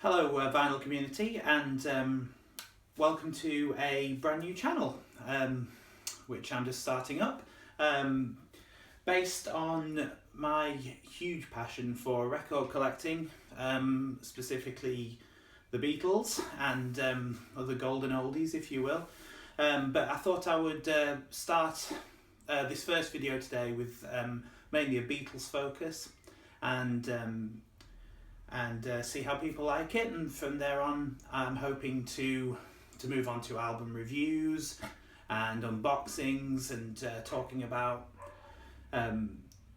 Hello vinyl community, and welcome to a brand new channel which I'm just starting up, based on my huge passion for record collecting, specifically the Beatles and other golden oldies, if you will. But I thought I would start this first video today with mainly a Beatles focus, and see how people like it, and from there on I'm hoping to move on to album reviews and unboxings and talking about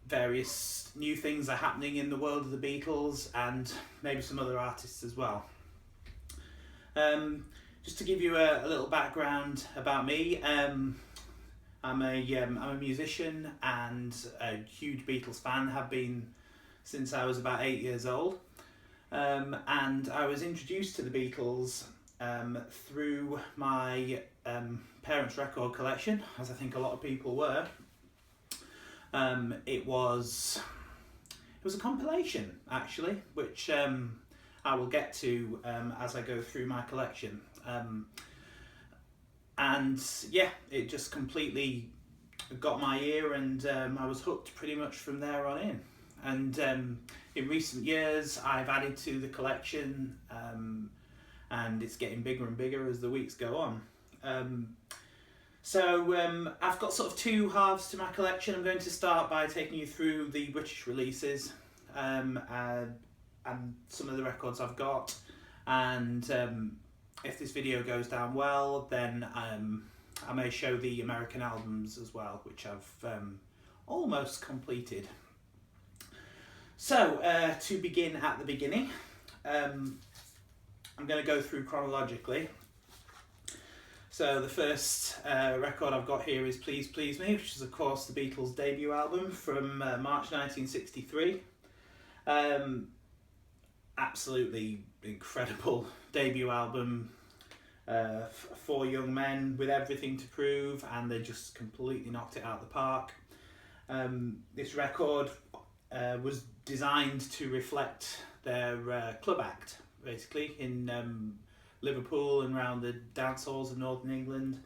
various new things are happening in the world of the Beatles and maybe some other artists as well. Just to give you a little background about me, I'm a musician and a huge Beatles fan, have been since I was about 8 years old. And I was introduced to the Beatles through my parents' record collection, as I think a lot of people were. It was a compilation, actually, which I will get to as I go through my collection. And yeah, it just completely got my ear, and I was hooked pretty much from there on in. And in recent years I've added to the collection, and it's getting bigger and bigger as the weeks go on. So I've got sort of two halves to my collection. I'm going to start by taking you through the British releases, and some of the records I've got, and if this video goes down well, then I may show the American albums as well, which I've almost completed. So, to begin at the beginning, I'm going to go through chronologically. So the first record I've got here is Please Please Me, which is of course the Beatles' debut album from March 1963. Absolutely incredible debut album, for young men with everything to prove, and they just completely knocked it out of the park. This record was designed to reflect their club act, basically, in Liverpool and around the dance halls of Northern England.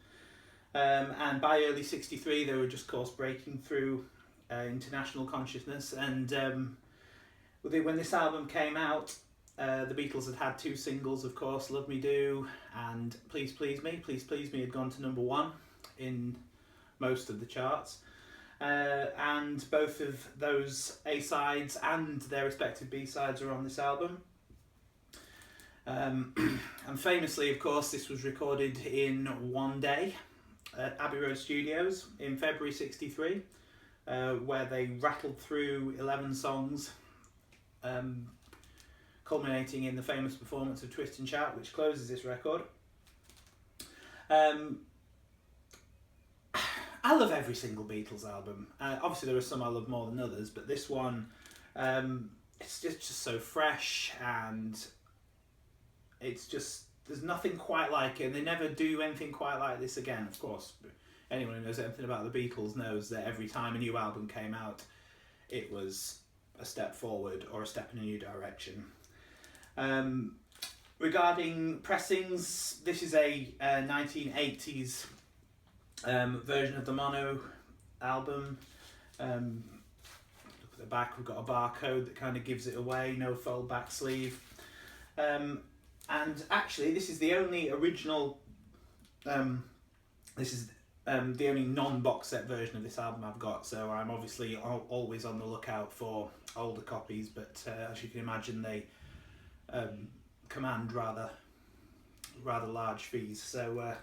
And by early '63 they were just, of course, breaking through international consciousness. And when this album came out, the Beatles had two singles, of course, Love Me Do and Please Please Me. Please Please Me had gone to #1 in most of the charts. And both of those A-sides and their respective B-sides are on this album. And famously, of course, this was recorded in one day at Abbey Road Studios in February '63, where they rattled through 11 songs, culminating in the famous performance of Twist and Shout, which closes this record. I love every single Beatles album. Obviously there are some I love more than others, but this one, it's just so fresh, and it's just, there's nothing quite like it, and they never do anything quite like this again. Of course, anyone who knows anything about the Beatles knows that every time a new album came out, it was a step forward or a step in a new direction. Regarding pressings, this is a 1980s version of the Mono album. Look at the back, we've got a barcode that kind of gives it away, no fold back sleeve. And actually this is the only original, this is the only non-box set version of this album I've got, so I'm obviously always on the lookout for older copies, but as you can imagine they command rather large fees. So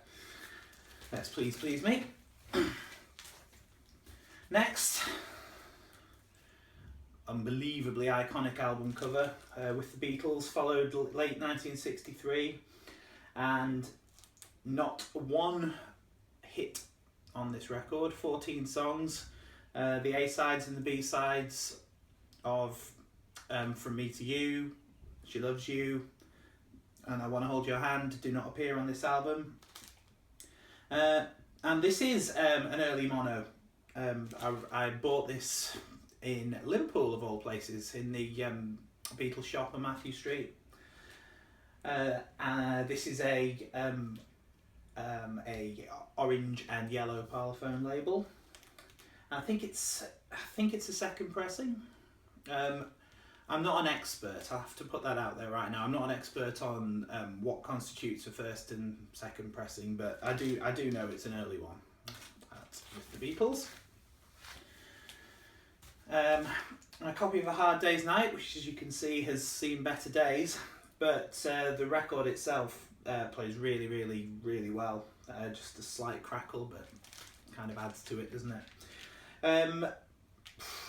that's Please Please Me. Next, unbelievably iconic album cover with the Beatles, followed late 1963, and not one hit on this record. 14 songs, the A-sides and the B-sides of From Me to You, She Loves You, and I Want to Hold Your Hand do not appear on this album. And this is an early mono. I bought this in Liverpool, of all places, in the Beatles shop on Matthew Street. This is a orange and yellow Parlophone label. I think it's a second pressing. I'm not an expert. I have to put that out there right now. I'm not an expert on what constitutes a first and second pressing, but I do know it's an early one. That's with the Beatles. A copy of A Hard Day's Night, which as you can see has seen better days, but the record itself plays really, really, really well. Just a slight crackle, but kind of adds to it, doesn't it?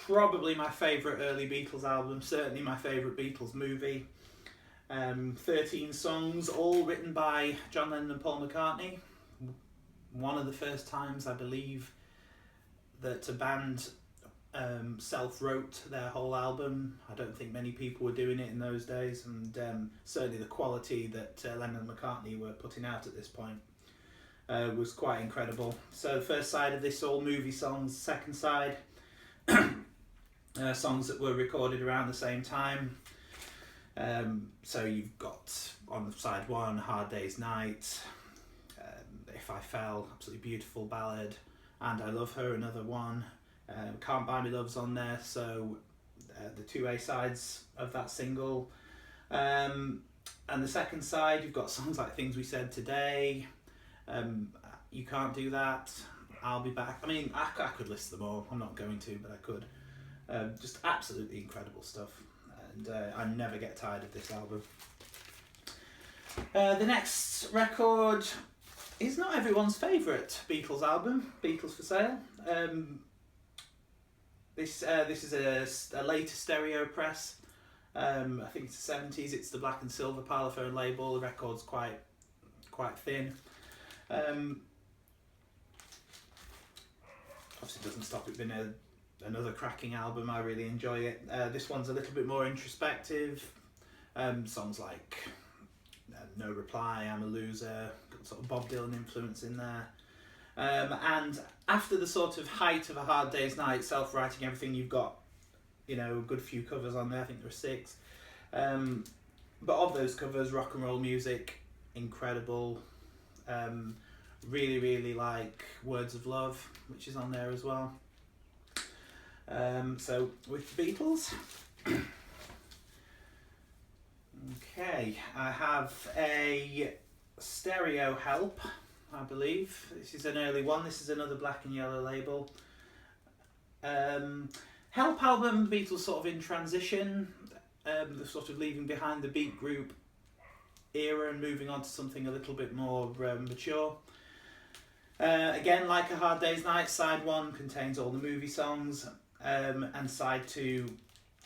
Probably my favourite early Beatles album, certainly my favourite Beatles movie. 13 songs, all written by John Lennon and Paul McCartney. One of the first times, I believe, that a band self-wrote their whole album. I don't think many people were doing it in those days, and certainly the quality that Lennon and McCartney were putting out at this point was quite incredible. So the first side of this, all movie songs. Second side, songs that were recorded around the same time. So you've got on side one, Hard Day's Night, If I Fell, absolutely beautiful ballad, And I Love Her, another one. Can't Buy Me Love's on there, so the two A-sides of that single. And the second side, you've got songs like Things We Said Today, You Can't Do That, I'll Be Back. I mean, I could list them all. I'm not going to, but I could. Just absolutely incredible stuff, and I never get tired of this album. The next record is not everyone's favourite Beatles album, Beatles for Sale. This is a later stereo press. I think it's the 70s. It's the black and silver Parlophone label. The record's quite thin. Obviously doesn't stop it being another cracking album. I really enjoy it. This one's a little bit more introspective. Songs like No Reply, I'm a Loser, got sort of Bob Dylan influence in there. And after the sort of height of A Hard Day's Night, self-writing everything, you've got, a good few covers on there. I think there are 6. But of those covers, Rock and Roll Music, incredible. Really, really like Words of Love, which is on there as well. So with the Beatles. Okay, I have a stereo Help, I believe. This is an early one. This is another black and yellow label. Help album, the Beatles sort of in transition. They're sort of leaving behind the beat group era and moving on to something a little bit more mature. Again, like A Hard Day's Night, side 1 contains all the movie songs, and side 2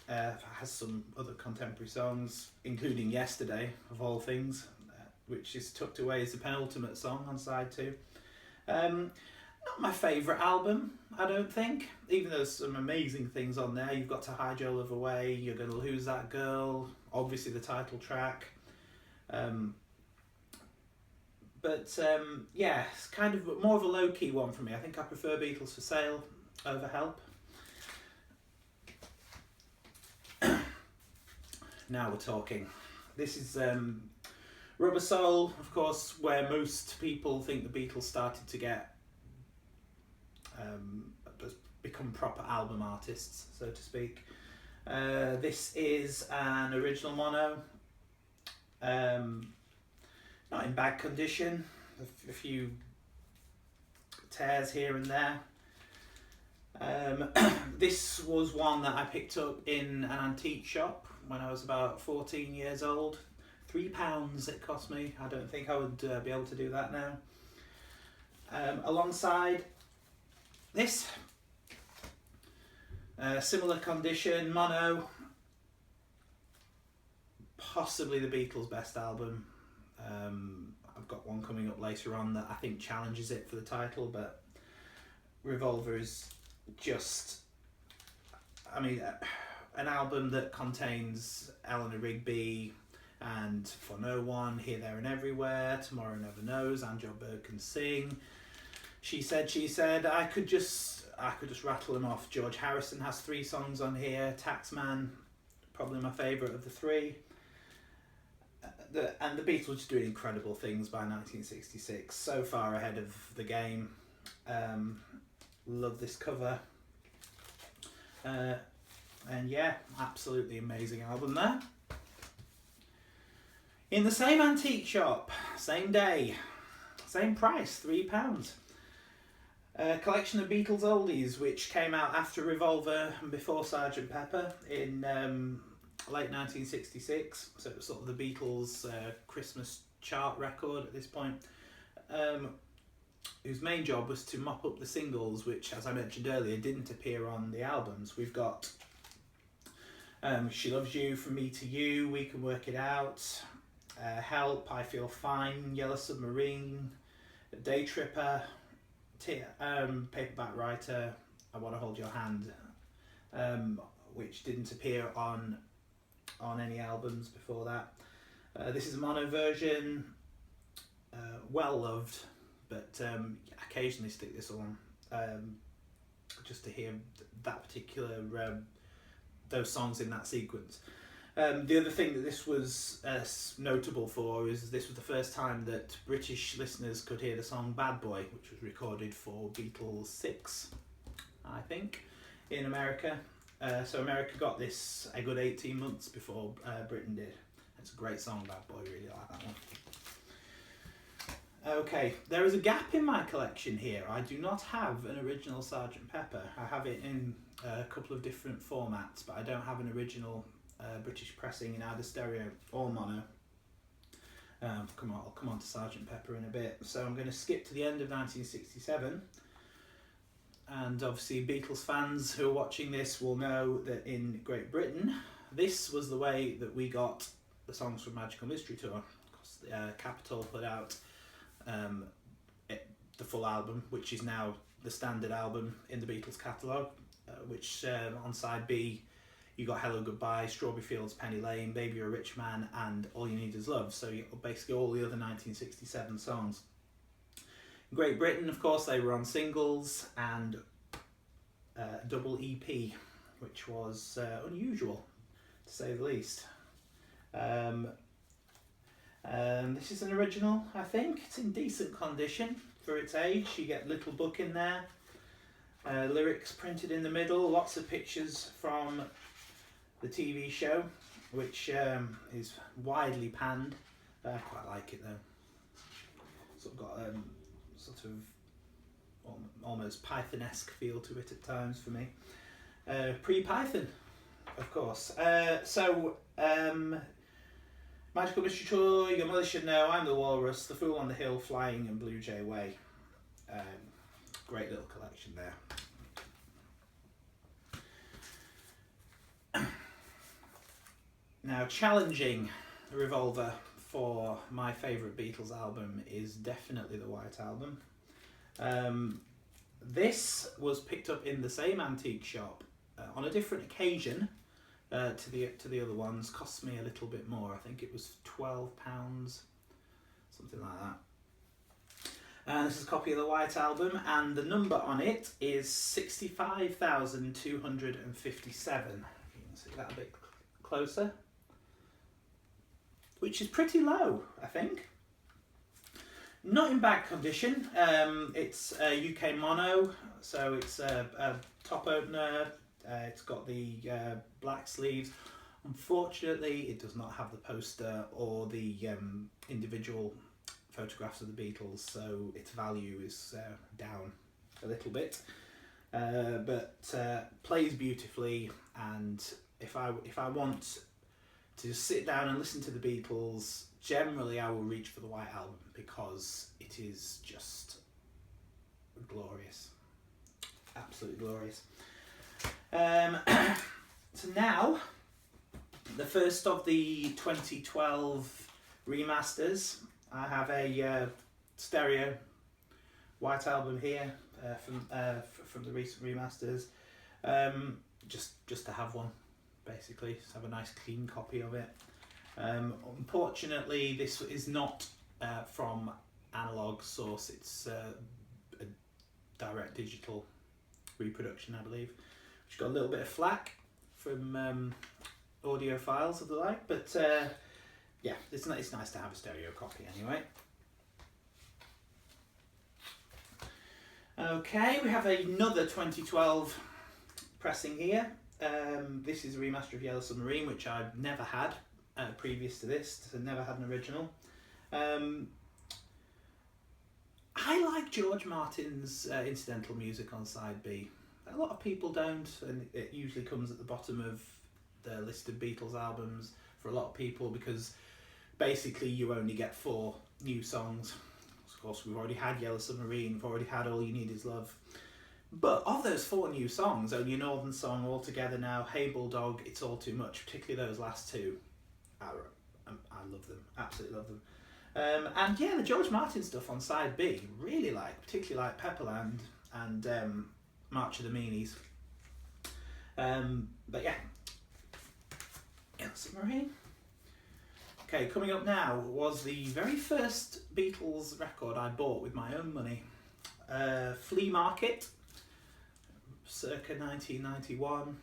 has some other contemporary songs, including Yesterday, of all things, which is tucked away as the penultimate song on side 2. Not my favourite album, I don't think, even though there's some amazing things on there. You've got To Hide Your Love Away, You're Gonna Lose That Girl, obviously the title track. But yeah, it's kind of more of a low-key one for me. I think I prefer Beatles for Sale over Help. Now we're talking. This is Rubber Soul, of course, where most people think the Beatles started to get become proper album artists, so to speak. This is an original mono, not in bad condition, a few tears here and there. This was one that I picked up in an antique shop when I was about 14 years old. £3 it cost me. I don't think I would be able to do that now. Alongside this, similar condition, mono, possibly the Beatles' best album. I've got one coming up later on that I think challenges it for the title, but Revolver is just, I mean, an album that contains Eleanor Rigby and For No One, Here, There and Everywhere, Tomorrow Never Knows, and Joe Bird Can Sing, She Said. I could just rattle them off. George Harrison has 3 songs on here. Taxman, probably my favourite of the 3. and the Beatles were just doing incredible things by 1966, so far ahead of the game. Love this cover. And yeah, absolutely amazing album there. In the same antique shop, same day, same price, £3. A collection of Beatles oldies which came out after Revolver and before Sgt. Pepper in late 1966. So it was sort of the Beatles' Christmas chart record at this point. Whose main job was to mop up the singles, which, as I mentioned earlier, didn't appear on the albums. We've got She Loves You, From Me to You, We Can Work It Out, Help, I Feel Fine, Yellow Submarine, Day Tripper, Paperback Writer, I Want to Hold Your Hand, which didn't appear on any albums before that. This is a mono version, well loved, but occasionally stick this on just to hear that particular those songs in that sequence. The other thing that this was notable for is this was the first time that British listeners could hear the song Bad Boy, which was recorded for Beatles 6, I think, in America. So America got this a good 18 months before Britain did. It's a great song, Bad Boy, really like that one. Okay, there is a gap in my collection here. I do not have an original Sgt. Pepper. I have it in a couple of different formats, but I don't have an original British pressing in either stereo or mono. I'll come on to Sgt. Pepper in a bit. So I'm going to skip to the end of 1967. And obviously Beatles fans who are watching this will know that in Great Britain, this was the way that we got the songs from Magical Mystery Tour. Because Capitol put out the full album, which is now the standard album in the Beatles catalogue, which on side B you got Hello Goodbye, Strawberry Fields, Penny Lane, Baby You're a Rich Man, and All You Need Is Love. So basically all the other 1967 songs. In Great Britain, of course, they were on singles and double EP, which was unusual to say the least. This is an original, I think. It's in decent condition for its age. You get a little book in there, lyrics printed in the middle, lots of pictures from the TV show, which is widely panned. I quite like it though. Sort of got sort of almost Python-esque feel to it at times for me. Pre-Python, of course. Magical Mystery Tour, Your Mother Should Know, I'm the Walrus, The Fool on the Hill, Flying, and Blue Jay Way. Great little collection there. Now, challenging Revolver for my favourite Beatles album is definitely the White Album. This was picked up in the same antique shop on a different occasion to the other ones. Cost me a little bit more. I think it was £12, something like that. And this is a copy of the White Album, and the number on it is 65,257. You can see that a bit closer, which is pretty low, I think. Not in bad condition. It's a UK mono, so it's a top opener. It's got the black sleeves. Unfortunately, it does not have the poster or the individual photographs of the Beatles, so its value is down a little bit. But plays beautifully, and if I want to just sit down and listen to the Beatles, generally I will reach for the White Album because it is just glorious, absolutely glorious. So now, the first of the 2012 remasters. I have a stereo White Album here from the recent remasters. Just to have one, basically, just have a nice clean copy of it. Unfortunately, this is not from analog source. It's a direct digital reproduction, I believe, which got a little bit of flack from audiophiles of the like, but yeah, it's nice to have a stereo copy anyway. Okay, we have another 2012 pressing here. This is a remaster of Yellow Submarine, which I've never had previous to this. So never had an original. I like George Martin's incidental music on side B. A lot of people don't, and it usually comes at the bottom of the list of Beatles albums for a lot of people, because basically you only get 4 new songs. Of course, we've already had Yellow Submarine, we've already had All You Need Is Love. But of those 4 new songs, only a Northern Song, All Together Now, Hey Bulldog, It's All Too Much, particularly those last 2. I love them, absolutely love them. And yeah, the George Martin stuff on side B, really like, particularly like Pepperland and March of the Meanies. But yeah, Yellow Submarine. Okay, coming up now was the very first Beatles record I bought with my own money. Flea Market, circa 1991.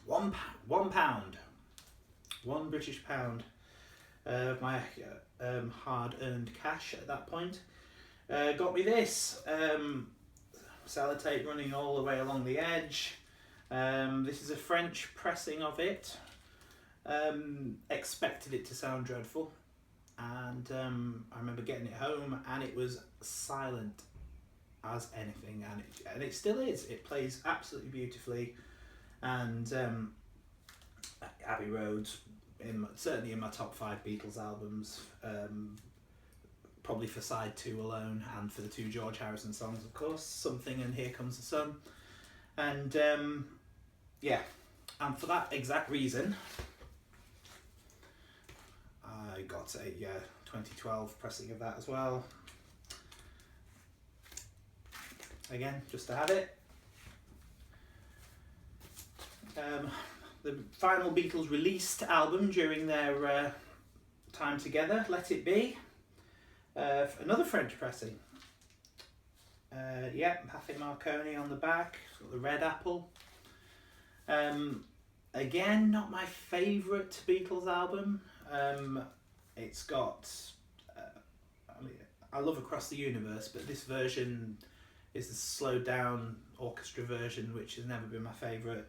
£1 British pound. My hard-earned cash at that point. Got me this. Sellotape running all the way along the edge. This is a French pressing of it. Expected it to sound dreadful, and I remember getting it home and it was silent as anything, and it still is. It plays absolutely beautifully, and Abbey Road's certainly in my top 5 Beatles albums, probably for side 2 alone, and for the 2 George Harrison songs, of course, Something and Here Comes the Sun. And yeah, and for that exact reason I got a 2012 pressing of that as well. Again, just to have it. The final Beatles released album during their time together, Let It Be. Another French pressing. Yeah, Patty Marconi on the back, got the red apple. Again, not my favourite Beatles album. It's got, I love Across the Universe, but this version is the slowed down orchestra version, which has never been my favourite.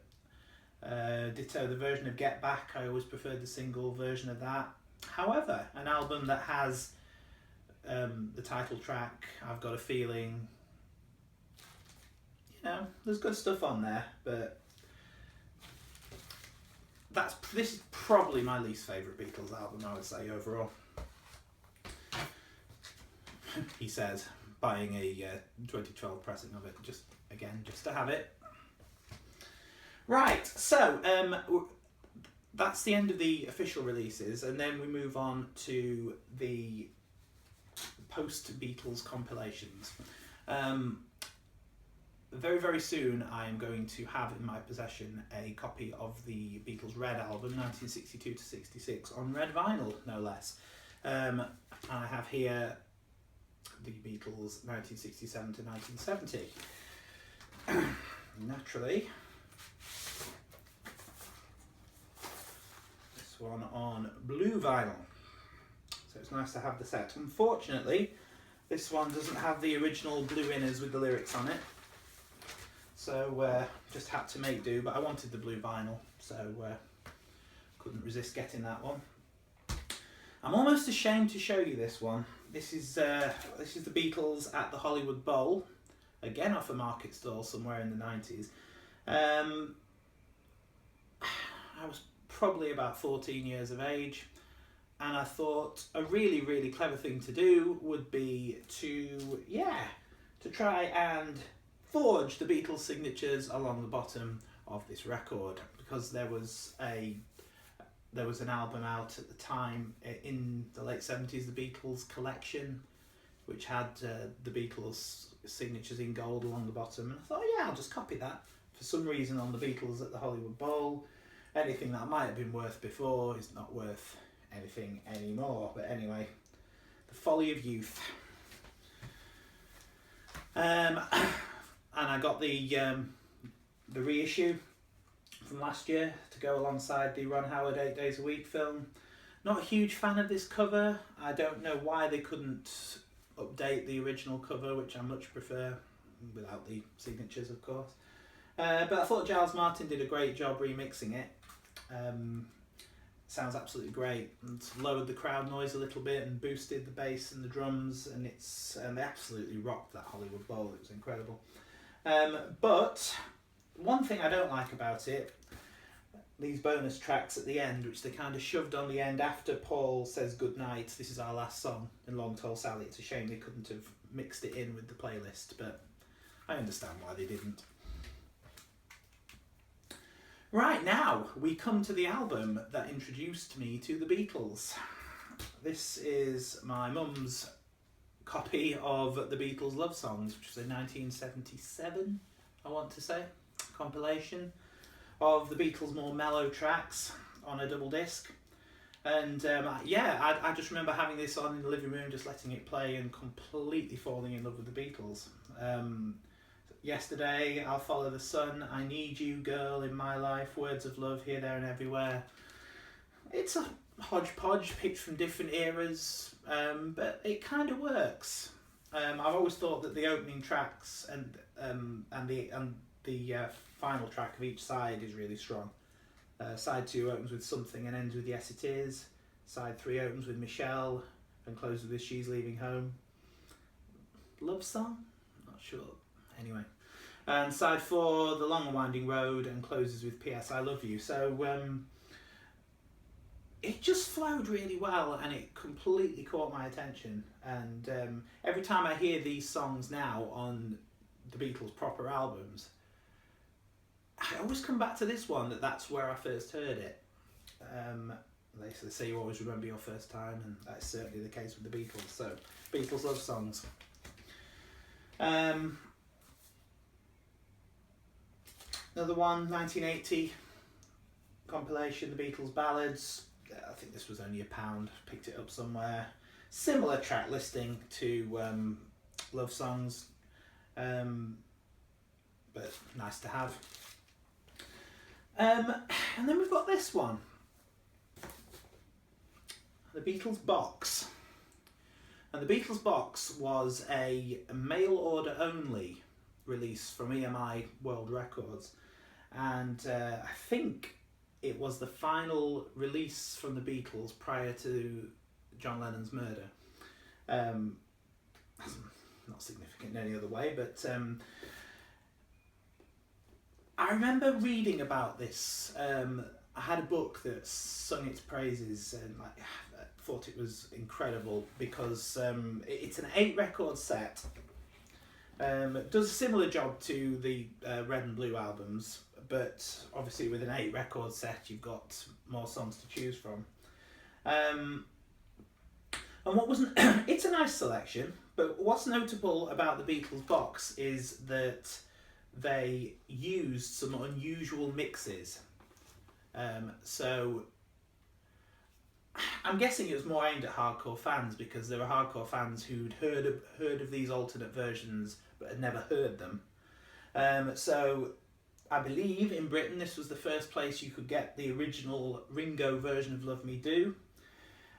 Ditto the version of Get Back, I always preferred the single version of that. However, an album that has the title track, I've Got a Feeling, you know, there's good stuff on there, but this is probably my least favourite Beatles album, I would say, overall. He says, buying a 2012 pressing of it, just to have it. Right, so that's the end of the official releases, and then we move on to the post-Beatles compilations. Very, very soon I am going to have in my possession a copy of the Beatles Red album, 1962 to 66, on red vinyl, no less. I have here the Beatles 1967 to 1970. Naturally, this one on blue vinyl. So it's nice to have the set. Unfortunately, this one doesn't have the original blue inners with the lyrics on it. So just had to make do, but I wanted the blue vinyl, so couldn't resist getting that one. I'm almost ashamed to show you this one. This is the Beatles at the Hollywood Bowl, again off a market stall somewhere in the 90s. I was probably about 14 years of age, and I thought a really, really clever thing to do would be to try and forge the Beatles signatures along the bottom of this record, because there was an album out at the time in the late 70s, the Beatles Collection, which had the Beatles signatures in gold along the bottom, and I thought, yeah, I'll just copy that. For some reason on the Beatles at the Hollywood Bowl, anything that might have been worth before is not worth anything anymore. But anyway, the folly of youth. And I got the reissue from last year to go alongside the Ron Howard 8 Days a Week film. Not a huge fan of this cover. I don't know why they couldn't update the original cover, which I much prefer, without the signatures, of course. But I thought Giles Martin did a great job remixing it. Sounds absolutely great, and lowered the crowd noise a little bit and boosted the bass and the drums, and they absolutely rocked that Hollywood Bowl. It was incredible. But one thing I don't like about it, these bonus tracks at the end, which they kind of shoved on the end after Paul says goodnight, this is our last song, in Long Tall Sally. It's a shame they couldn't have mixed it in with the playlist, but I understand why they didn't. Right, now we come to the album that introduced me to the Beatles. This is my mum's copy of the Beatles' Love Songs, which was a 1977, I want to say, compilation of the Beatles' more mellow tracks on a double disc. And I just remember having this on in the living room, just letting it play and completely falling in love with the Beatles. Yesterday, I'll Follow the Sun, I Need You, Girl in My Life, Words of Love, Here, There and Everywhere. It's a hodgepodge picked from different eras, but it kind of works. I've always thought that the opening tracks and the final track of each side is really strong. Side 2 opens with Something and ends with Yes It Is. Side 3 opens with Michelle and closes with She's Leaving Home. Love song? Not sure. Anyway. And side 4, The Long and Winding Road, and closes with P.S. I Love You. So it just flowed really well, and it completely caught my attention. And every time I hear these songs now on the Beatles' proper albums, I always come back to this one, that's where I first heard it. They say you always remember your first time, and that's certainly the case with the Beatles. So, Beatles Love Songs. Another one, 1980 compilation, The Beatles Ballads. I think this was only £1, picked it up somewhere. Similar track listing to Love Songs, but nice to have. And then we've got this one, the Beatles Box. And the Beatles Box was a mail order only release from EMI World Records, and I think it was the final release from the Beatles prior to John Lennon's murder. Not significant in any other way, but I remember reading about this. I had a book that sung its praises, and I thought it was incredible because it's an 8-record set. It does a similar job to the Red and Blue albums, but obviously with an 8-record set you've got more songs to choose from. And what wasn't it's a nice selection, but what's notable about the Beatles Box is that they used some unusual mixes. So I'm guessing it was more aimed at hardcore fans, because there were hardcore fans who'd heard of these alternate versions but had never heard them. So I believe in Britain this was the first place you could get the original Ringo version of Love Me Do.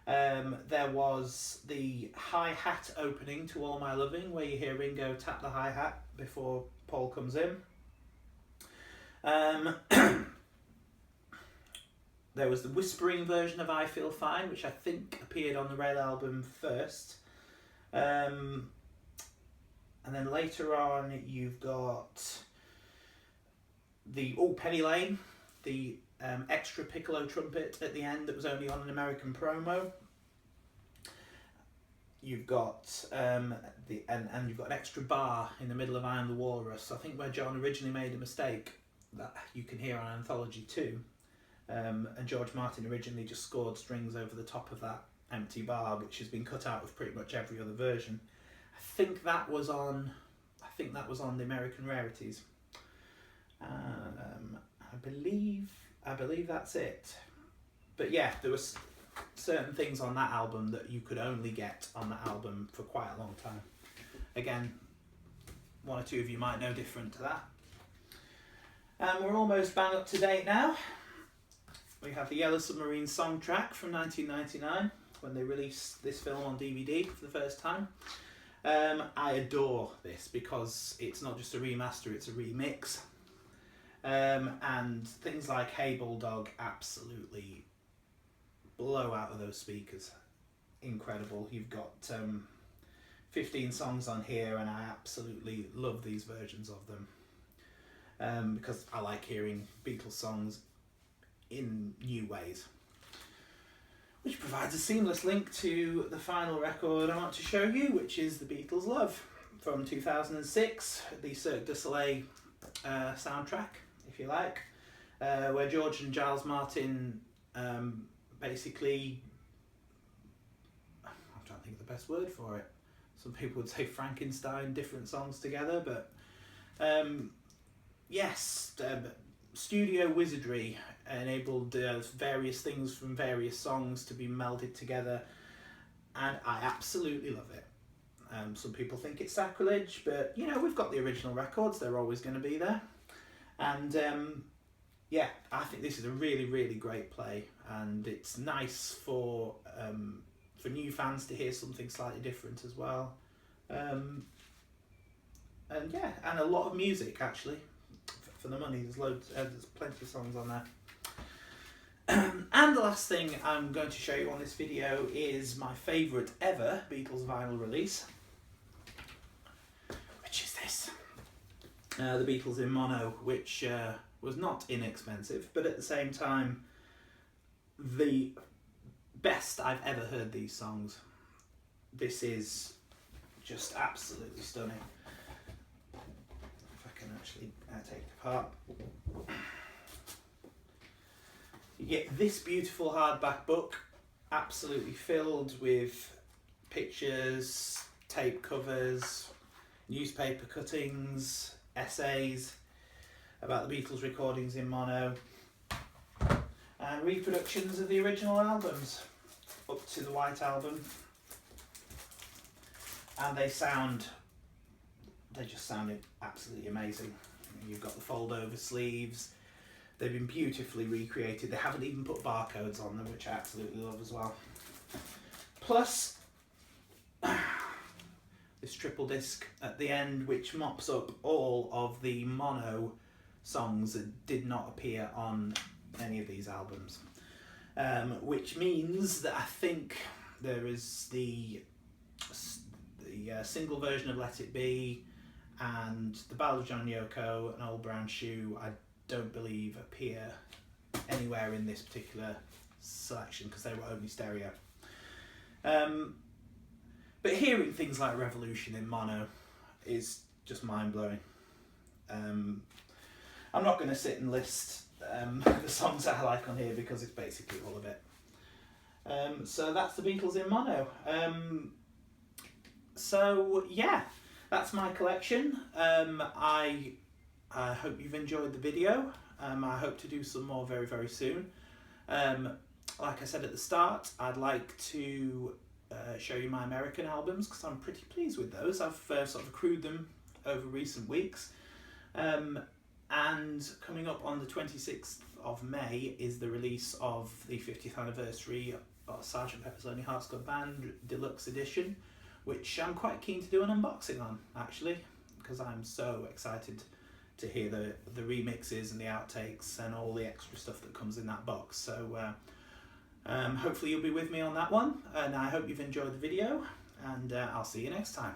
There was the hi-hat opening to All My Loving, where you hear Ringo tap the hi-hat before Paul comes in. There was the whispering version of I Feel Fine, which I think appeared on the Red album first. And then later on you've got the Penny Lane, the extra piccolo trumpet at the end that was only on an American promo. You've got you've got an extra bar in the middle of I Am the Walrus. I think where John originally made a mistake that you can hear on Anthology 2. And George Martin originally just scored strings over the top of that empty bar, which has been cut out of pretty much every other version. I think that was on the American Rarities. I believe that's it. But yeah, there was certain things on that album that you could only get on that album for quite a long time. Again, one or two of you might know different to that. We're almost bang up to date now. we have the Yellow Submarine song track from 1999 when they released this film on DVD for the first time. I adore this because it's not just a remaster, it's a remix. And things like Hey Bulldog absolutely blow out of those speakers. Incredible. You've got 15 songs on here, and I absolutely love these versions of them because I like hearing Beatles songs in new ways. Which provides a seamless link to the final record I want to show you, which is The Beatles' Love from 2006, the Cirque du Soleil soundtrack, if you like, where George and Giles Martin basically, I'm trying to think of the best word for it. Some people would say Frankenstein different songs together, but yes, studio wizardry enabled various things from various songs to be melded together, and I absolutely love it. Some people think it's sacrilege, but you know, we've got the original records, they're always going to be there. And yeah, I think this is a really, really great play, and it's nice for new fans to hear something slightly different as well. And yeah, and a lot of music actually for the money. There's loads, there's plenty of songs on there. And the last thing I'm going to show you on this video is my favourite ever Beatles vinyl release, which is this. The Beatles in mono, which was not inexpensive, but at the same time, the best I've ever heard these songs. This is just absolutely stunning. If I can actually take it apart. You get this beautiful hardback book, absolutely filled with pictures, tape covers, newspaper cuttings, essays about the Beatles recordings in mono, and reproductions of the original albums up to the White Album. And they just sounded absolutely amazing. You've got the fold over sleeves. They've been beautifully recreated. They haven't even put barcodes on them, which I absolutely love as well. Plus, this triple disc at the end, which mops up all of the mono songs that did not appear on any of these albums. Which means that I think there is the single version of Let It Be and the Ballad of John and Yoko and Old Brown Shoe, I don't believe appear anywhere in this particular selection because they were only stereo. But hearing things like Revolution in mono is just mind-blowing. I'm not going to sit and list the songs that I like on here because it's basically all of it. So that's the Beatles in mono. So yeah, that's my collection. I hope you've enjoyed the video. I hope to do some more very, very soon. Like I said at the start, I'd like to show you my American albums because I'm pretty pleased with those. I've sort of accrued them over recent weeks. And coming up on the 26th of May is the release of the 50th anniversary of Sgt. Pepper's Lonely Hearts Club Band Deluxe Edition, which I'm quite keen to do an unboxing on, actually, because I'm so excited to hear the remixes and the outtakes and all the extra stuff that comes in that box. So hopefully you'll be with me on that one, and I hope you've enjoyed the video, and I'll see you next time.